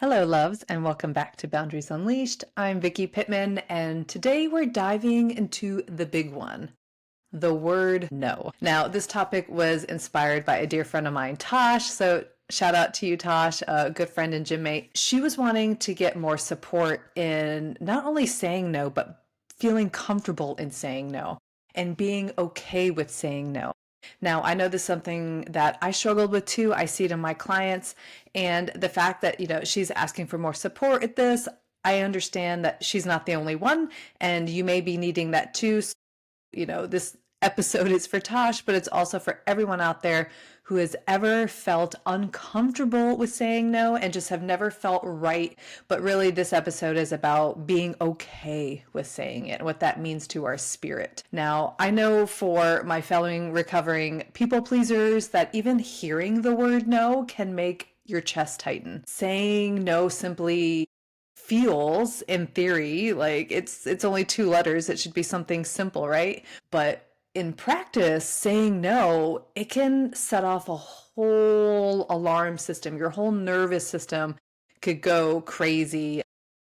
Hello, loves, and welcome back to Boundaries Unleashed. I'm Vicki Pittman, and today we're diving into the big one, the word no. Now, this topic was inspired by a dear friend of mine, Tosh. So, shout out to you, Tosh, a good friend and gym mate. She was wanting to get more support in not only saying no, but feeling comfortable in saying no and being okay with saying no. Now, I know this is something that I struggled with too. I see it in my clients, and the fact that, she's asking for more support at this, I understand that she's not the only one, and you may be needing that too. So, this episode is for Tosh, but it's also for everyone out there who has ever felt uncomfortable with saying no and just have never felt right. But really, this episode is about being okay with saying it and what that means to our spirit. Now, I know for my fellow recovering people pleasers that even hearing the word no can make your chest tighten. Saying no simply feels, in theory, like it's only two letters. It should be something simple, right? But in practice, saying no, it can set off a whole alarm system. Your whole nervous system could go crazy.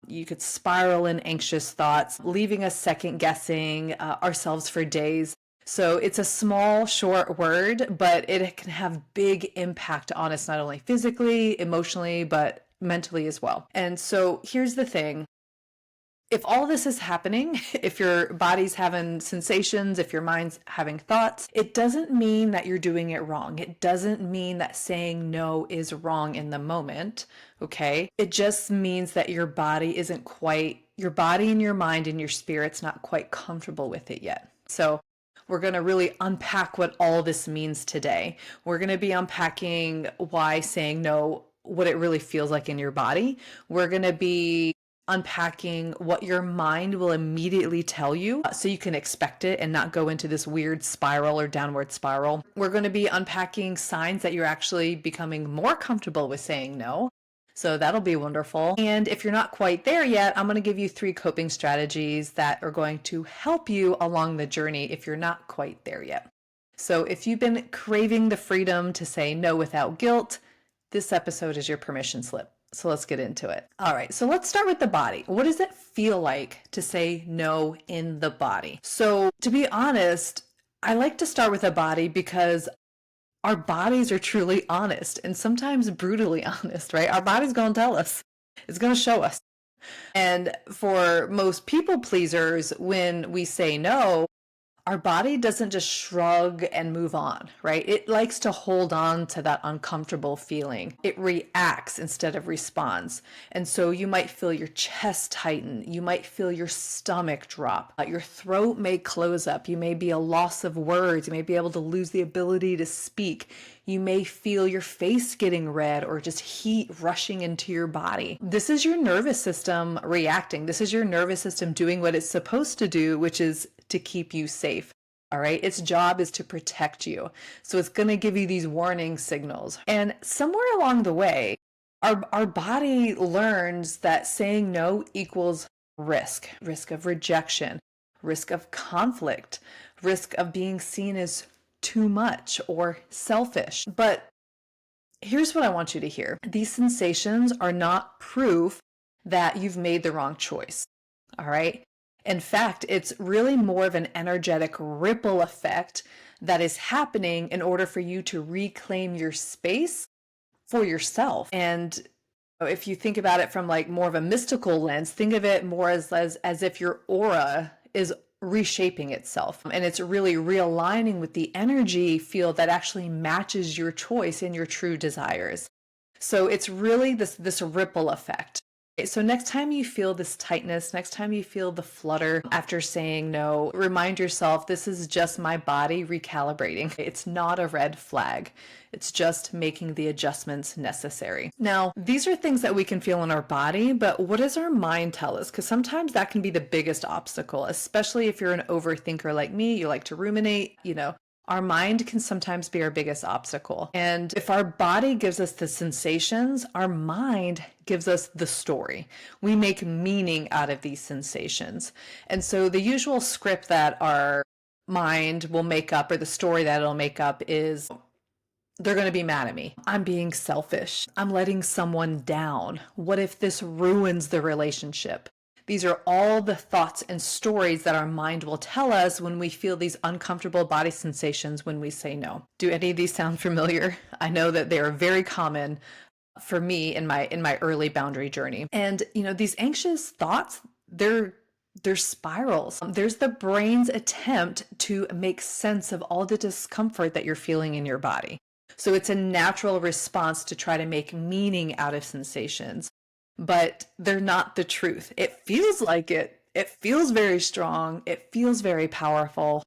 You could spiral in anxious thoughts, leaving us second guessing ourselves for days. So it's a small, short word, but it can have big impact on us, not only physically, emotionally, but mentally as well. And so here's the thing. If all this is happening, if your body's having sensations, if your mind's having thoughts, it doesn't mean that you're doing it wrong. It doesn't mean that saying no is wrong in the moment, okay? It just means that your body and your mind and your spirit's not quite comfortable with it yet. So we're going to really unpack what all this means today. We're going to be unpacking why saying no, what it really feels like in your body. We're going to be unpacking what your mind will immediately tell you so you can expect it and not go into this weird spiral or downward spiral. We're going to be unpacking signs that you're actually becoming more comfortable with saying no. So that'll be wonderful. And if you're not quite there yet, I'm going to give you 3 coping strategies that are going to help you along the journey if you're not quite there yet. So if you've been craving the freedom to say no without guilt, this episode is your permission slip. So let's get into it. All right, so let's start with the body. What does it feel like to say no in the body? So to be honest, I like to start with the body because our bodies are truly honest and sometimes brutally honest, right? Our body's going to tell us. It's going to show us. And for most people pleasers, when we say no, our body doesn't just shrug and move on, right? It likes to hold on to that uncomfortable feeling. It reacts instead of responds. And so you might feel your chest tighten. You might feel your stomach drop. Your throat may close up. You may be a loss of words. You may be able to lose the ability to speak. You may feel your face getting red or just heat rushing into your body. This is your nervous system reacting. This is your nervous system doing what it's supposed to do, which is to keep you safe. All right. Its job is to protect you. So it's going to give you these warning signals. And somewhere along the way, our body learns that saying no equals risk of rejection, risk of conflict, risk of being seen as too much or selfish. But here's what I want you to hear. These sensations are not proof that you've made the wrong choice. All right. In fact, it's really more of an energetic ripple effect that is happening in order for you to reclaim your space for yourself. And if you think about it from like more of a mystical lens, think of it more as if your aura is reshaping itself and it's really realigning with the energy field that actually matches your choice and your true desires. So it's really this ripple effect. So next time you feel this tightness, next time you feel the flutter after saying no, remind yourself this is just my body recalibrating. It's not a red flag. It's just making the adjustments necessary. Now, these are things that we can feel in our body, but what does our mind tell us? Because sometimes that can be the biggest obstacle, especially if you're an overthinker like me, you like to ruminate, our mind can sometimes be our biggest obstacle. And if our body gives us the sensations, our mind gives us the story. We make meaning out of these sensations. And so the usual script that our mind will make up, or the story that it'll make up, is they're going to be mad at me. I'm being selfish. I'm letting someone down. What if this ruins the relationship? These are all the thoughts and stories that our mind will tell us when we feel these uncomfortable body sensations when we say no. Do any of these sound familiar? I know that they are very common for me in my early boundary journey. And these anxious thoughts, they're spirals. There's the brain's attempt to make sense of all the discomfort that you're feeling in your body. So it's a natural response to try to make meaning out of sensations, but they're not the truth. It feels like it. It feels very strong. It feels very powerful,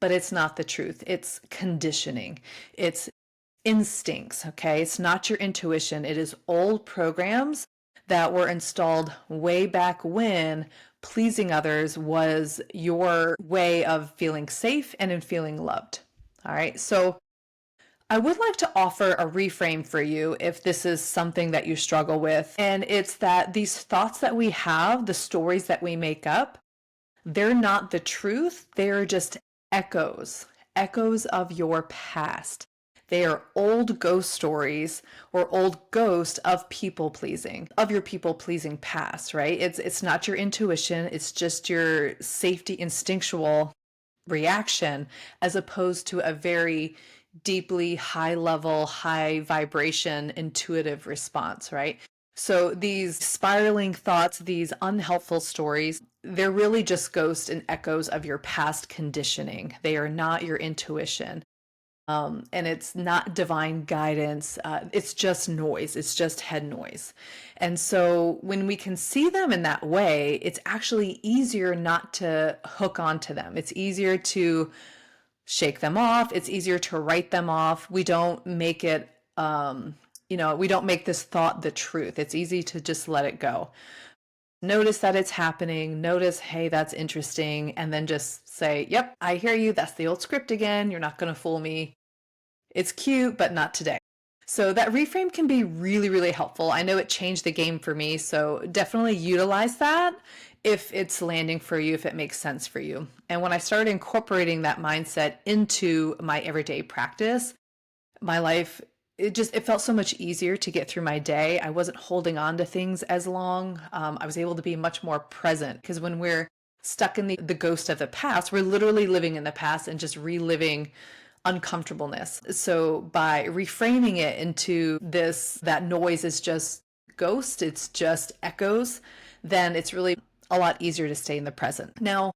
but it's not the truth. It's conditioning. It's instincts, okay? It's not your intuition. It is old programs that were installed way back when pleasing others was your way of feeling safe and in feeling loved. All right. So I would like to offer a reframe for you if this is something that you struggle with. And it's that these thoughts that we have, the stories that we make up, they're not the truth. They're just echoes of your past. They are old ghost stories or old ghost of people pleasing, of your people pleasing past, right? It's not your intuition. It's just your safety instinctual reaction as opposed to a very deeply high level, high vibration, intuitive response, right? So these spiraling thoughts, these unhelpful stories, they're really just ghosts and echoes of your past conditioning. They are not your intuition. And it's not divine guidance. It's just noise. It's just head noise. And so when we can see them in that way, it's actually easier not to hook onto them. It's easier to shake them off. It's easier to write them off. We don't make it, we don't make this thought the truth. It's easy to just let it go. Notice that it's happening. Notice, hey, that's interesting. And then just say, yep, I hear you. That's the old script again. You're not going to fool me. It's cute, but not today. So that reframe can be really, really helpful. I know it changed the game for me. So definitely utilize that if it's landing for you, if it makes sense for you. And when I started incorporating that mindset into my everyday practice, my life, it felt so much easier to get through my day. I wasn't holding on to things as long. I was able to be much more present because when we're stuck in the ghost of the past, we're literally living in the past and just reliving uncomfortableness. So by reframing it into that noise is just ghost, it's just echoes, then it's really a lot easier to stay in the present. Now,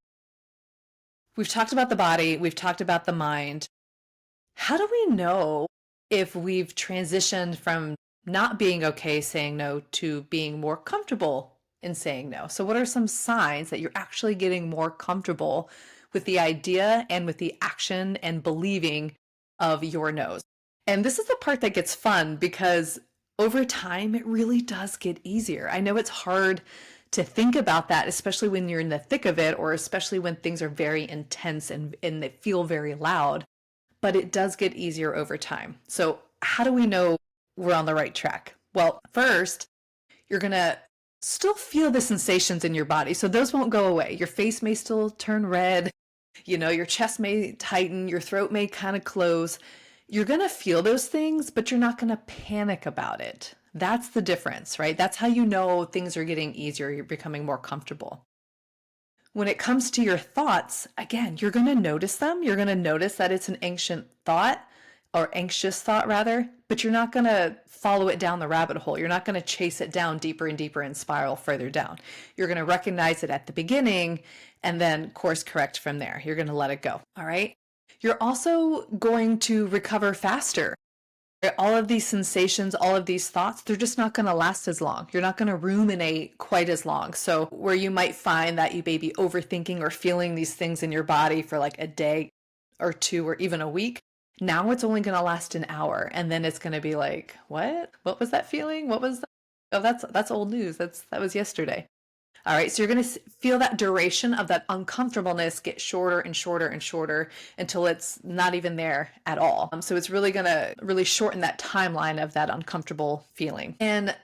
we've talked about the body, we've talked about the mind. How do we know if we've transitioned from not being okay saying no to being more comfortable in saying no? So what are some signs that you're actually getting more comfortable with the idea and with the action and believing of your no's? And this is the part that gets fun because over time, it really does get easier. I know it's hard to think about that, especially when you're in the thick of it, or especially when things are very intense and they feel very loud, but it does get easier over time. So how do we know we're on the right track? Well, first, you're going to still feel the sensations in your body. So those won't go away. Your face may still turn red. Your chest may tighten. Your throat may kind of close. You're going to feel those things, but you're not going to panic about it. That's the difference, right? That's how you know things are getting easier. You're becoming more comfortable. When it comes to your thoughts, again, you're going to notice them. You're going to notice that it's an anxious thought or anxious thought rather, but you're not going to follow it down the rabbit hole. You're not going to chase it down deeper and deeper and spiral further down. You're going to recognize it at the beginning and then course correct from there. You're going to let it go. All right. You're also going to recover faster. All of these sensations, all of these thoughts, they're just not going to last as long. You're not going to ruminate quite as long. So where you might find that you may be overthinking or feeling these things in your body for like a day or two or even a week, now it's only going to last an hour. And then it's going to be like, what was that feeling? What was that? Oh, that's old news. That was yesterday. All right, so you're going to feel that duration of that uncomfortableness get shorter and shorter and shorter until it's not even there at all. So it's really going to really shorten that timeline of that uncomfortable feeling. And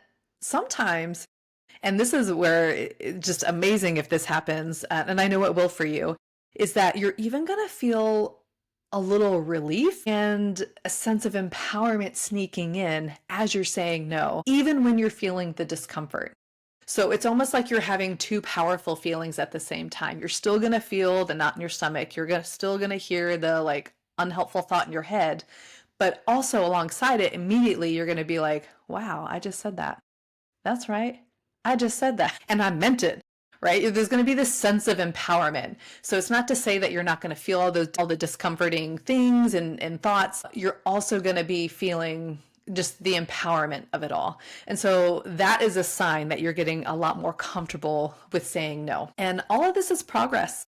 sometimes, and this is where it's just amazing if this happens, and I know it will for you, is that you're even going to feel a little relief and a sense of empowerment sneaking in as you're saying no, even when you're feeling the discomfort. So it's almost like you're having two powerful feelings at the same time. You're still going to feel the knot in your stomach. Still going to hear the like unhelpful thought in your head, but also alongside it, immediately you're going to be like, wow, I just said that. That's right. I just said that and I meant it. Right? There's going to be this sense of empowerment. So it's not to say that you're not going to feel all the discomforting things and thoughts. You're also going to be feeling just the empowerment of it all. And so that is a sign that you're getting a lot more comfortable with saying no. And all of this is progress,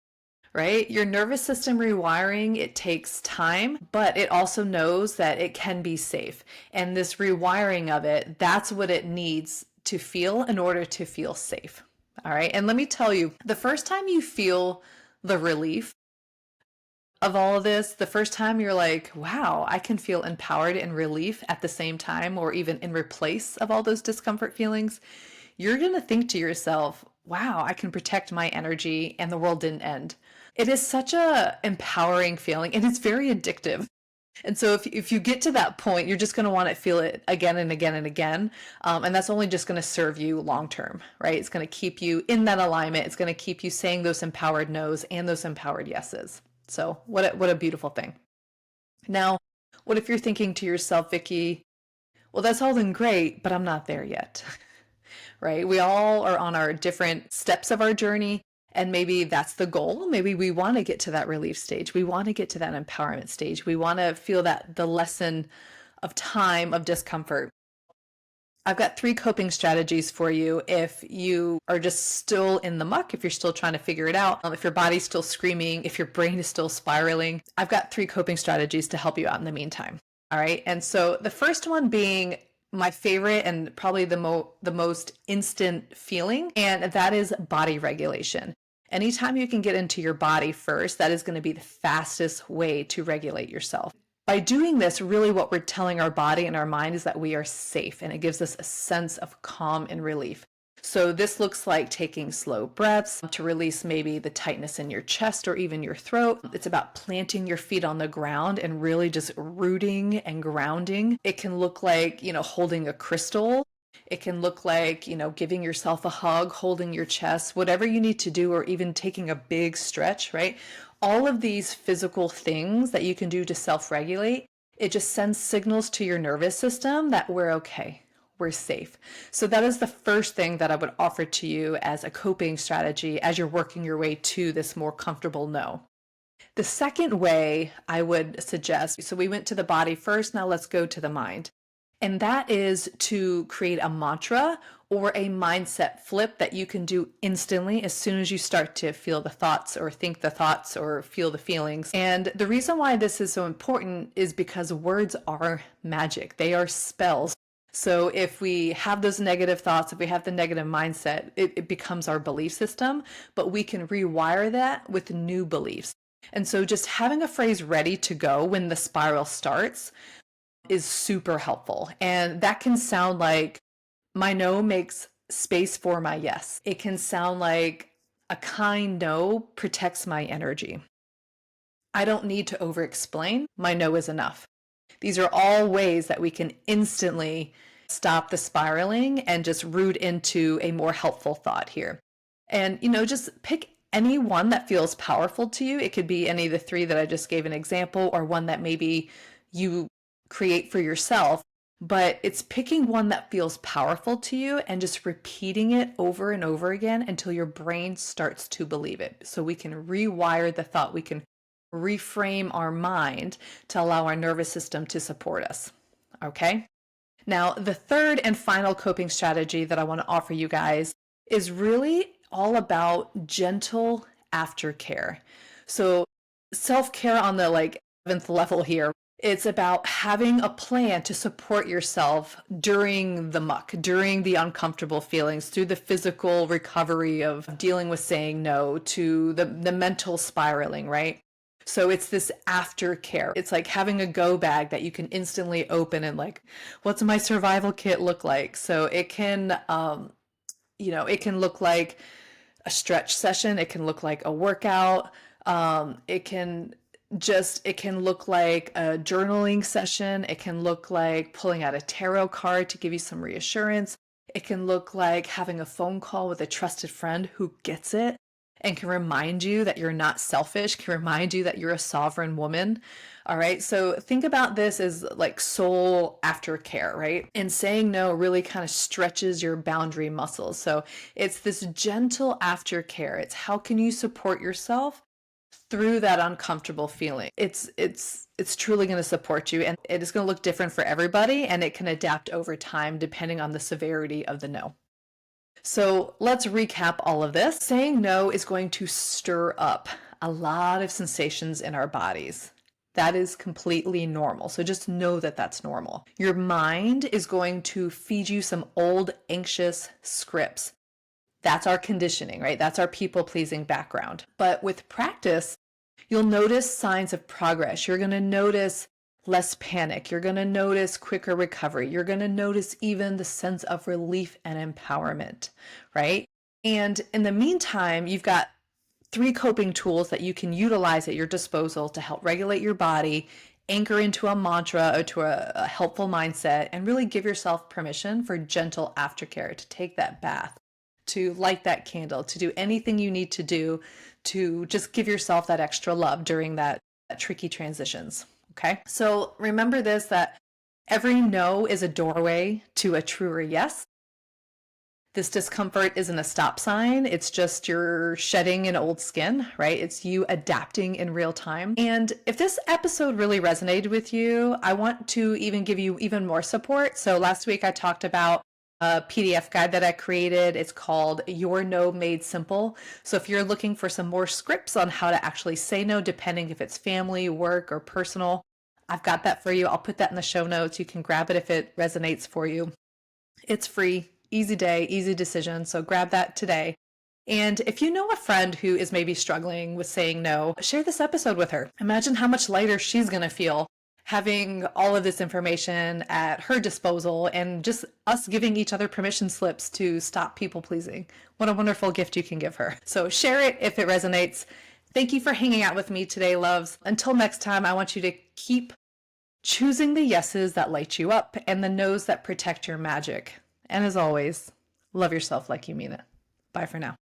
right? Your nervous system rewiring, it takes time, but it also knows that it can be safe. And this rewiring of it, that's what it needs to feel in order to feel safe. All right. And let me tell you, the first time you feel the relief of all of this, the first time you're like, wow, I can feel empowered and relief at the same time, or even in replace of all those discomfort feelings, you're going to think to yourself, wow, I can protect my energy and the world didn't end. It is such a empowering feeling and it's very addictive. And so if you get to that point, you're just going to want to feel it again and again and again. And that's only just going to serve you long term, right? It's going to keep you in that alignment. It's going to keep you saying those empowered no's and those empowered yeses. So what a beautiful thing. Now, what if you're thinking to yourself, Vicky, well, that's all been great, but I'm not there yet, right? We all are on our different steps of our journey. And maybe that's the goal. Maybe we want to get to that relief stage. We want to get to that empowerment stage. We want to feel that the lesson of time of discomfort. I've got 3 coping strategies for you if you are just still in the muck, if you're still trying to figure it out, if your body's still screaming, if your brain is still spiraling. I've got 3 coping strategies to help you out in the meantime. All right. And so the first one being my favorite and probably the most instant feeling, and that is body regulation. Anytime you can get into your body first, that is going to be the fastest way to regulate yourself. By doing this, really what we're telling our body and our mind is that we are safe, and it gives us a sense of calm and relief. So this looks like taking slow breaths to release maybe the tightness in your chest or even your throat. It's about planting your feet on the ground and really just rooting and grounding. It can look like, holding a crystal. It can look like, giving yourself a hug, holding your chest, whatever you need to do, or even taking a big stretch, right? All of these physical things that you can do to self-regulate, it just sends signals to your nervous system that we're okay, we're safe. So that is the first thing that I would offer to you as a coping strategy as you're working your way to this more comfortable no. The second way I would suggest, so we went to the body first, now let's go to the mind. And that is to create a mantra or a mindset flip that you can do instantly as soon as you start to feel the thoughts or think the thoughts or feel the feelings. And the reason why this is so important is because words are magic. They are spells. So if we have those negative thoughts, if we have the negative mindset, it becomes our belief system, but we can rewire that with new beliefs. And so just having a phrase ready to go when the spiral starts is super helpful. And that can sound like my no makes space for my yes. It can sound like a kind no protects my energy. I don't need to over explain. My no is enough. These are all ways that we can instantly stop the spiraling and just root into a more helpful thought here. And, just pick any one that feels powerful to you. It could be any of the 3 that I just gave an example, or one that maybe you create for yourself, but it's picking one that feels powerful to you and just repeating it over and over again until your brain starts to believe it. So we can rewire the thought. We can reframe our mind to allow our nervous system to support us. Okay. Now, the third and final coping strategy that I want to offer you guys is really all about gentle aftercare. So self-care on the 7th level here. It's about having a plan to support yourself during the muck, during the uncomfortable feelings, through the physical recovery of dealing with saying no, to the mental spiraling, right? So it's this aftercare. It's like having a go bag that you can instantly open and what's my survival kit look like? So it can, it can look like a stretch session. It can look like a workout. It can just, it can look like a journaling session. It can look like pulling out a tarot card to give you some reassurance. It can look like having a phone call with a trusted friend who gets it and can remind you that you're not selfish, can remind you that you're a sovereign woman. All right. So think about this as like soul aftercare, right? And saying no really kind of stretches your boundary muscles. So it's this gentle aftercare. It's how can you support yourself through that uncomfortable feeling. It's truly going to support you, and it is going to look different for everybody, and it can adapt over time depending on the severity of the no. So let's recap all of this. Saying no is going to stir up a lot of sensations in our bodies. That is completely normal. So just know that that's normal. Your mind is going to feed you some old anxious scripts. That's our conditioning, right? That's our people-pleasing background. But with practice, you'll notice signs of progress. You're going to notice less panic. You're going to notice quicker recovery. You're going to notice even the sense of relief and empowerment, right? And in the meantime, you've got 3 coping tools that you can utilize at your disposal to help regulate your body, anchor into a mantra or to a helpful mindset, and really give yourself permission for gentle aftercare, to take that bath, to light that candle, to do anything you need to do to just give yourself that extra love during that tricky transitions. Okay. So remember this, that every no is a doorway to a truer yes. This discomfort isn't a stop sign. It's just you're shedding an old skin, right? It's you adapting in real time. And if this episode really resonated with you, I want to even give you even more support. So last week I talked about a PDF guide that I created. It's called Your No Made Simple. So if you're looking for some more scripts on how to actually say no, depending if it's family, work, or personal, I've got that for you. I'll put that in the show notes. You can grab it if it resonates for you. It's free, easy day, easy decision. So grab that today. And if you know a friend who is maybe struggling with saying no, share this episode with her. Imagine how much lighter she's going to feel having all of this information at her disposal, and just us giving each other permission slips to stop people pleasing. What a wonderful gift you can give her. So share it if it resonates. Thank you for hanging out with me today, loves. Until next time, I want you to keep choosing the yeses that light you up and the nos that protect your magic. And as always, love yourself like you mean it. Bye for now.